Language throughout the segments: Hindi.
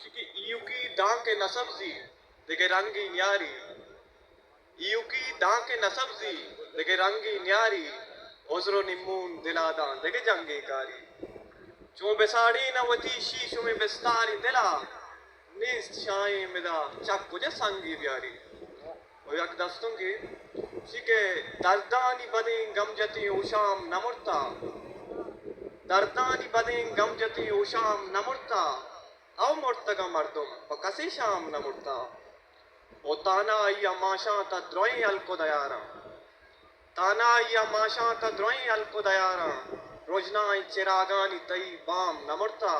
Çünkü iyuki danke nasabzi dege rangi nyari iyuki danke nasabzi dege rangi nyari ozro nimun diladan dege jange kari चो बेसाड़ी न वती शीशु में बेस्तारी दिला निस्त शाये मिदा चक कुजे संगी प्यारी वो यक दस्तुंगी शिके दर्दानी बदें गमजती उशाम नमुर्ता दर्दानी बदें गमजती उशाम नमुर्ता अव मुर्तगा मर्दुम पकसी शाम नमुर्ता ओ ताना या माशा ता द्रोई अलको दयारा ताना या माशा ता द्रोई अलको दयारा रोजनाई चिरागानी तई बाम नमुर्ता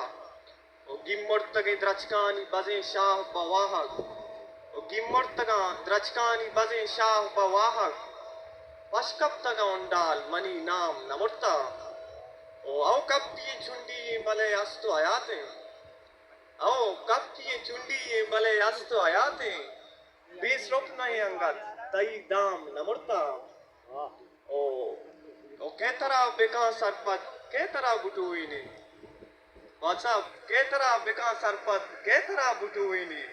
ओ गिम्मुर्तगे द्रचकानी बजे शाह बवाहक ओ गिम्मुर्तगा द्रचकानी बजे शाह बवाहक पशकप्तगा उंडाल मनी नाम नमुर्ता ओ औ कप्ती चुंडी मले अस्तु आयाते औ कप्ती चुंडी मले अस्तु आयाते 20 रुपये अंगत तई दाम नमुर्ता ओ ओ केतरा बेका सरपत केतरा बुटुईनी WhatsApp केतरा बेका सरपत केतरा बुटुईनी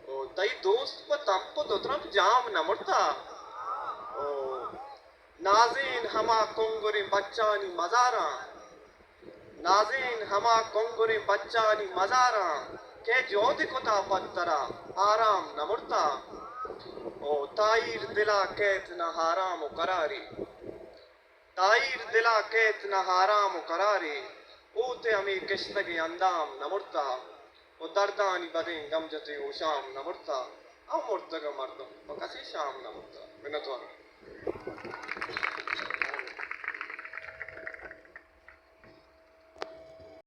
ओ तई दोस्त पर तंपो दोत्रम जाम नमुर्ता ओ नाज़ीन हमा कुंगुरी बच्चानी मज़ारा नाज़ीन हमा कुंगुरी बच्चानी मज़ारा के जोधि कुता पत्तरा आराम नमुर्ता ओ ताईर दिला कैत न हाराम करारी ताईर दिला कैत न हाराम करारी ऊते हमें किश्तगी अंदाम नमुर्ता ओ दर्दानी बदें गमजते ओ शाम नमुर्ता अव मुर्तगा मर्दम कसी शाम नमुर्ता मिन्नतवान